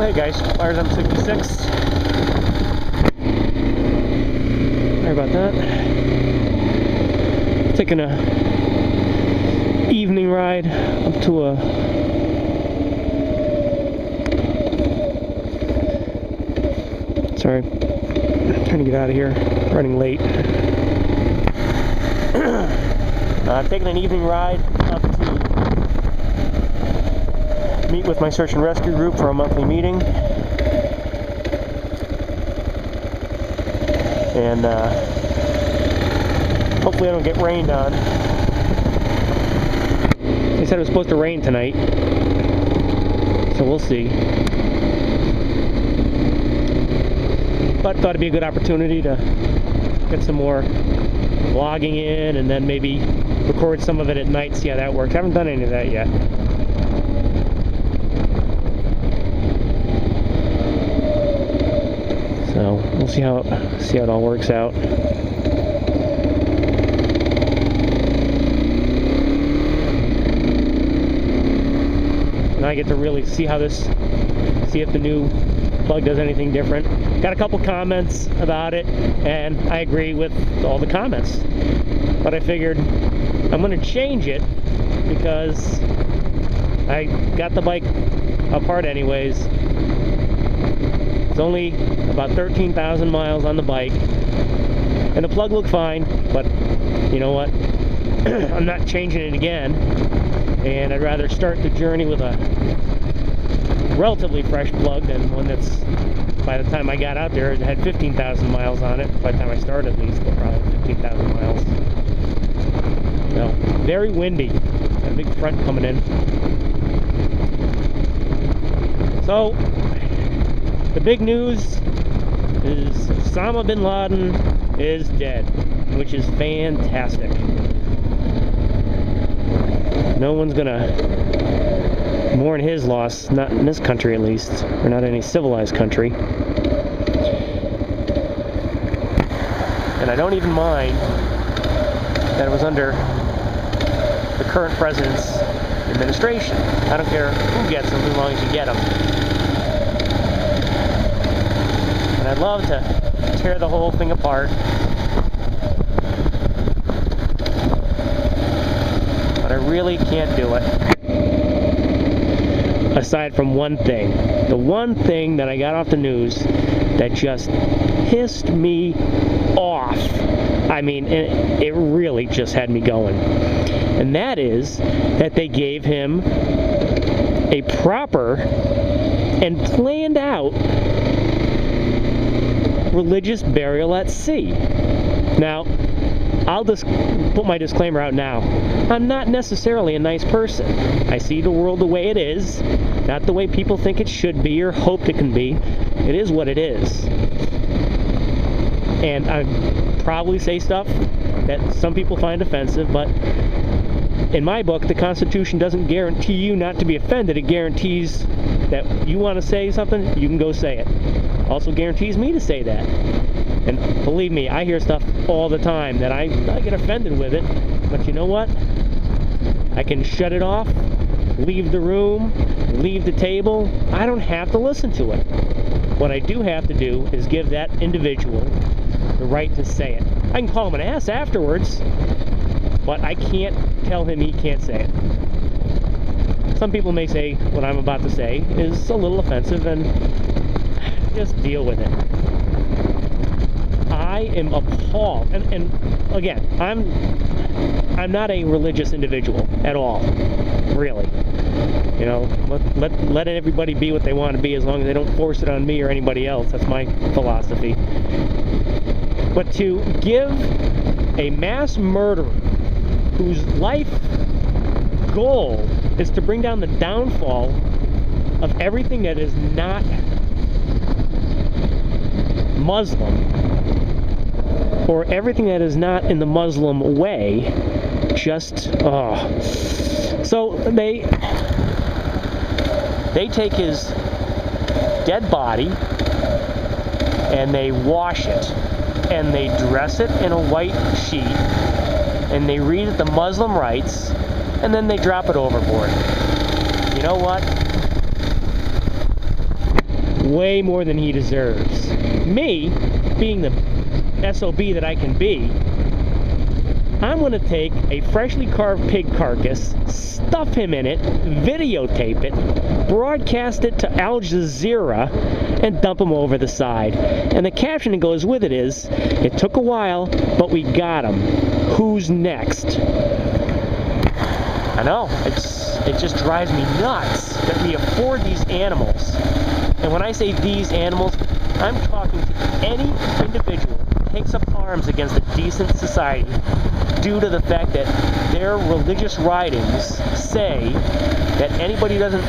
hey guys, Fires on 66. Sorry about that. Taking a evening ride up to a sorry, I'm trying to get out of here, running late. Taking an evening ride up to meet with my search and rescue group for a monthly meeting. And hopefully I don't get rained on. They said it was supposed to rain tonight, so we'll see. But thought it'd be a good opportunity to get some more vlogging in and then maybe record some of it at night, see how that works. I haven't done any of that yet. So we'll see how it all works out. And I get to really see if the new plug does anything different. Got a couple comments about it, and I agree with all the comments. But I figured I'm going to change it because I got the bike apart anyways. It's only about 13,000 miles on the bike, and the plug looked fine, but you know what? I'm not changing it again, and I'd rather start the journey with a relatively fresh plug than one that's, by the time I got out there, it had 15,000 miles on it. By the time I started, at least, probably 15,000 miles. So, very windy. Got a big front coming in. So, the big news is Osama bin Laden is dead, which is fantastic. No one's gonna mourn his loss, not in this country at least, or not any civilized country. And I don't even mind that it was under the current president's administration. I don't care who gets them as long as you get them. And I'd love to tear the whole thing apart, but I really can't do it. Aside from one thing. The one thing that I got off the news that just pissed me off. I mean, it really just had me going. And that is that they gave him a proper and planned out religious burial at sea. Now, I'll just put my disclaimer out now. I'm not necessarily a nice person. I see the world the way it is, not the way people think it should be or hoped it can be. It is what it is. And I probably say stuff that some people find offensive, but in my book, the Constitution doesn't guarantee you not to be offended. It guarantees that you want to say something, you can go say it. Also guarantees me to say that. And believe me, I hear stuff all the time that I get offended with it, but you know what? I can shut it off, leave the room, leave the table. I don't have to listen to it. What I do have to do is give that individual the right to say it. I can call him an ass afterwards, but I can't tell him he can't say it. Some people may say what I'm about to say is a little offensive, and just deal with it. I am appalled, and again, I'm not a religious individual at all, really. You know, let everybody be what they want to be as long as they don't force it on me or anybody else. That's my philosophy. But to give a mass murderer whose life goal is to bring down the downfall of everything that is not Muslim, or everything that is not in the Muslim way, just, So they take his dead body and they wash it and they dress it in a white sheet and they read it the Muslim rites and then they drop it overboard. You know what? way more than he deserves. Me, being the SOB that I can be, I'm going to take a freshly carved pig carcass, stuff him in it, videotape it, broadcast it to Al Jazeera, and dump him over the side. And the caption that goes with it is, "It took a while, but we got him. Who's next?" I know, it just drives me nuts that we afford these animals. And when I say these animals, I'm talking to any individual who takes up arms against a decent society due to the fact that their religious writings say that anybody who doesn't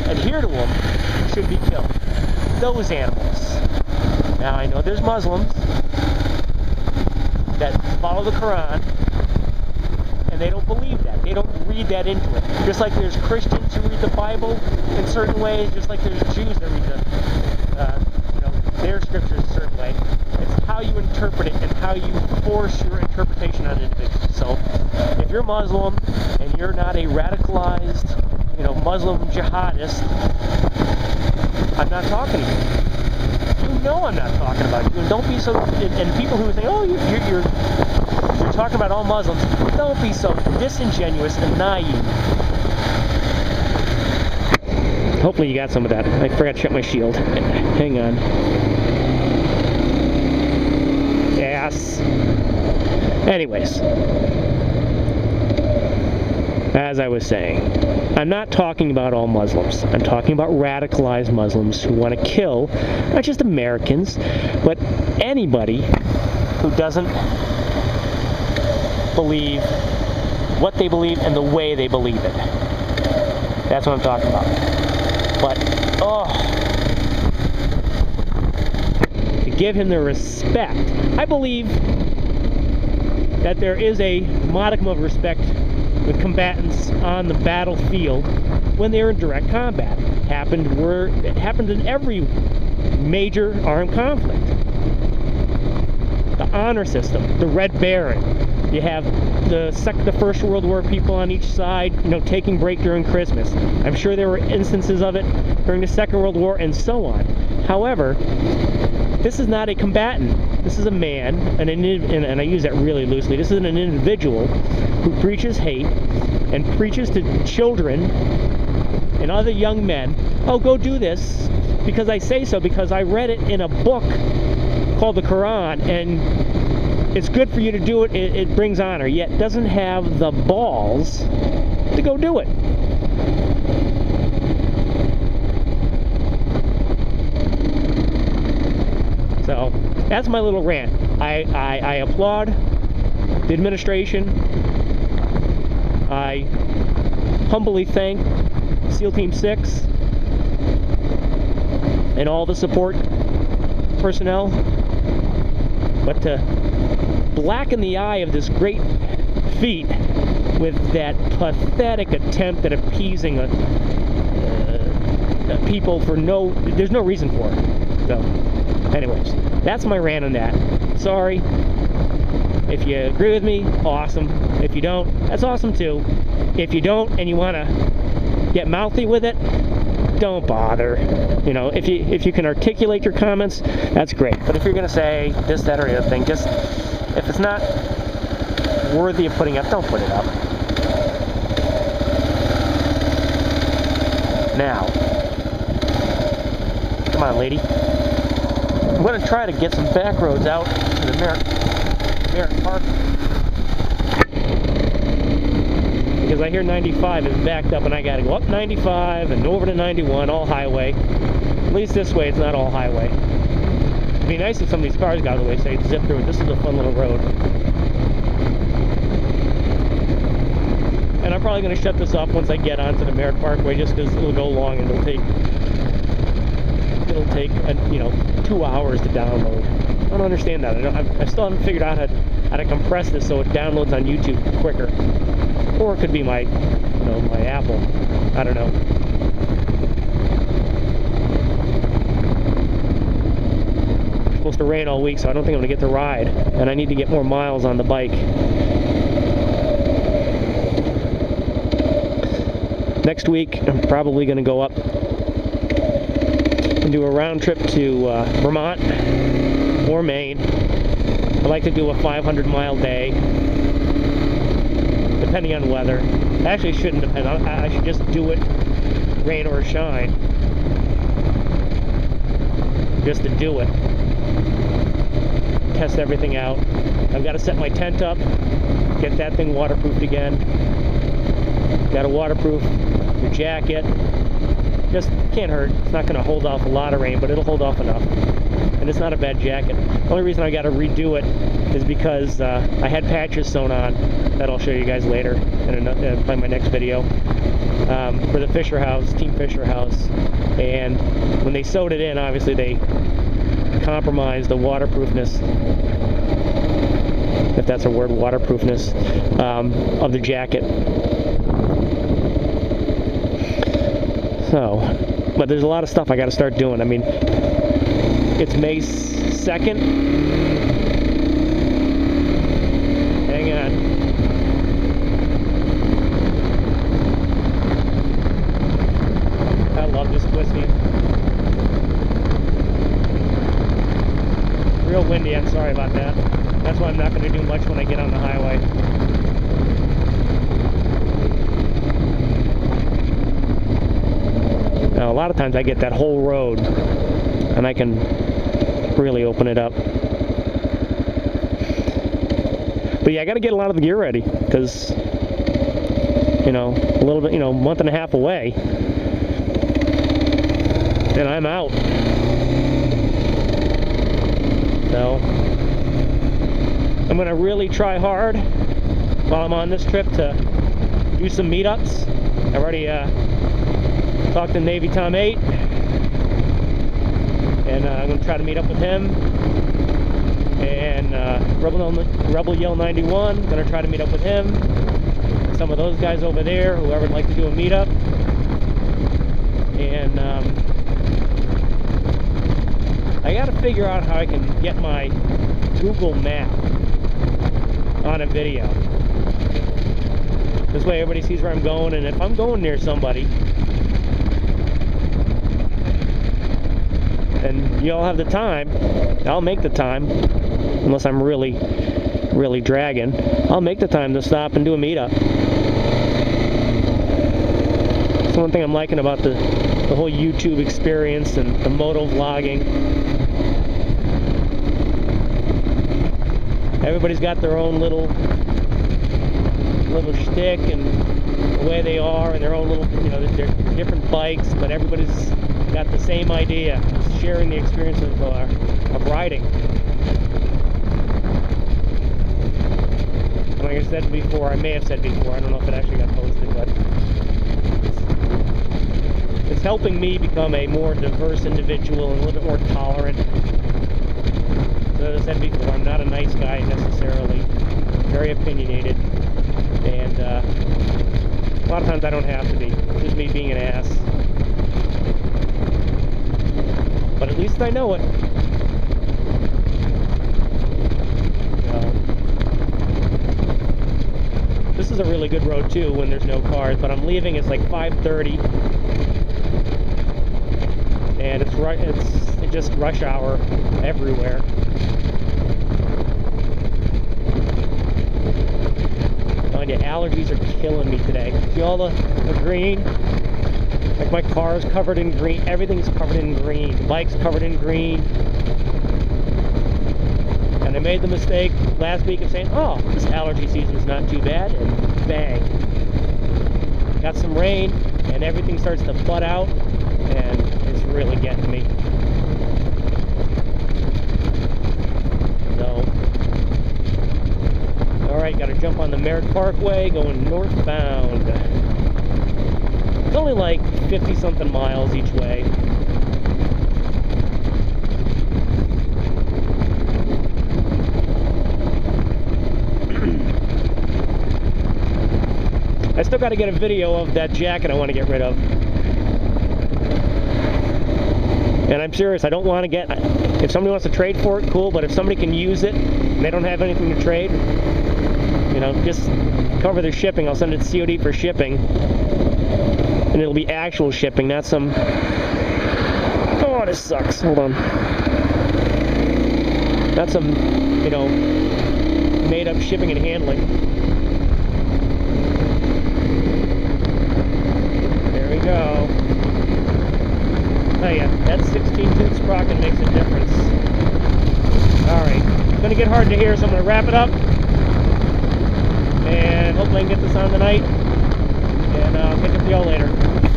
adhere to them should be killed. Those animals. Now, I know there's Muslims that follow the Quran, and they don't believe that. They don't read that into it. Just like there's Christians who read the Bible in certain ways, just like there's Jews that read their scriptures a certain way. It's how you interpret it and how you force your interpretation on individuals. So, if you're Muslim and you're not a radicalized, Muslim jihadist, I'm not talking to you. You know I'm not talking about you. And don't be so. And people who say, "Oh, you're talking about all Muslims," don't be so disingenuous and naive. Hopefully you got some of that. I forgot to shut my shield. Hang on. Yes. Anyways, as I was saying, I'm not talking about all Muslims. I'm talking about radicalized Muslims who want to kill not just Americans, but anybody who doesn't believe what they believe and the way they believe it. That's what I'm talking about. But, to give him the respect, I believe that there is a modicum of respect with combatants on the battlefield when they're in direct combat. It happened in every major armed conflict. The honor system, the Red Baron. You have the First World War people on each side, taking break during Christmas. I'm sure there were instances of it during the Second World War and so on. However, this is not a combatant. This is a man, and I use that really loosely. This is an individual who preaches hate and preaches to children and other young men, "Oh, go do this because I say so, because I read it in a book called the Quran, and it's good for you to do it, it brings honor," yet doesn't have the balls to go do it. So, that's my little rant. I applaud the administration. I humbly thank SEAL Team 6 and all the support personnel. But to blacken the eye of this great feat with that pathetic attempt at appeasing people for there's no reason for it. So, anyways, that's my rant on that. Sorry. If you agree with me, awesome. If you don't, that's awesome too. If you don't and you want to get mouthy with it, don't bother. If you can articulate your comments, that's great. But if you're going to say this, that, or the other thing, just, if it's not worthy of putting up, don't put it up. Now, come on, lady. I'm going to try to get some back roads out to the Merritt Park, because I hear 95 is backed up and I got to go up 95 and over to 91, all highway. At least this way it's not all highway. It'd be nice if some of these cars got out of the way so you could zip through it. This is a fun little road. And I'm probably going to shut this off once I get onto the Merritt Parkway, just because it'll go long and it'll take 2 hours to download. I don't understand that. I still haven't figured out how to compress this so it downloads on YouTube quicker. Or it could be my Apple. I don't know. It's supposed to rain all week, so I don't think I'm going to get to ride. And I need to get more miles on the bike. Next week, I'm probably going to go up and do a round trip to Vermont or Maine. I like to do a 500-mile day, depending on weather. Actually, it shouldn't depend. I should just do it, rain or shine, just to do it. Test everything out. I've got to set my tent up, get that thing waterproofed again. Got to waterproof your jacket. Just can't hurt. It's not going to hold off a lot of rain, but it'll hold off enough. And it's not a bad jacket. The only reason I got to redo it is because I had patches sewn on that I'll show you guys later in my next video for the Fisher House, Team Fisher House. And when they sewed it in, obviously they compromised the waterproofness, if that's a word, waterproofness of the jacket. So, but there's a lot of stuff I got to start doing. I mean, it's May 2nd. Hang on. I love this whiskey. Real windy, I'm sorry about that. That's why I'm not going to do much when I get on the highway. Now, a lot of times I get that whole road and I can really open it up. But yeah, I got to get a lot of the gear ready because, you know, a little bit, you know, a month and a half away, and I'm out. So I'm going to really try hard while I'm on this trip to do some meetups. I already talked to Navy Tom 8, and I'm going to try to meet up with him. And Rebel Yell 91, going to try to meet up with him. Some of those guys over there, whoever would like to do a meetup. And I got to figure out how I can get my Google map on a video. This way everybody sees where I'm going, and if I'm going near somebody, and you all have the time, I'll make the time, unless I'm really dragging, I'll make the time to stop and do a meetup. That's one thing I'm liking about the whole YouTube experience and the motovlogging. Everybody's got their own little shtick and the way they are, and their own little, you know, they're different bikes, but everybody's got the same idea, sharing the experience of riding. And like I said before, I may have said before, I don't know if it actually got posted, but it's helping me become a more diverse individual and a little bit more tolerant. So as I said before, I'm not a nice guy necessarily, very opinionated, and a lot of times I don't have to be. It's just me being an ass. But at least I know it. This is a really good road too when there's no cars, but I'm leaving, it's like 5:30, and it's just rush hour everywhere. telling you, allergies are killing me today. See all the green? Like my car is covered in green. Everything's covered in green. The bike's covered in green. And I made the mistake last week of saying, oh, this allergy season's not too bad. And bang. Got some rain, and everything starts to bud out, and it's really getting me. So, alright, gotta jump on the Merritt Parkway going northbound. It's only like 50-something miles each way. I still got to get a video of that jacket I want to get rid of. And I'm serious, I don't want to get... If somebody wants to trade for it, cool, but if somebody can use it and they don't have anything to trade, you know, just cover their shipping. I'll send it COD for shipping. And it'll be actual shipping, not some... Come on, this sucks. Hold on. That's some, you know, made up shipping and handling. There we go. Oh yeah, that 16-tooth sprocket makes a difference. Alright, it's going to get hard to hear, so I'm going to wrap it up. And hopefully I can get this on tonight. And I'll catch up with y'all later.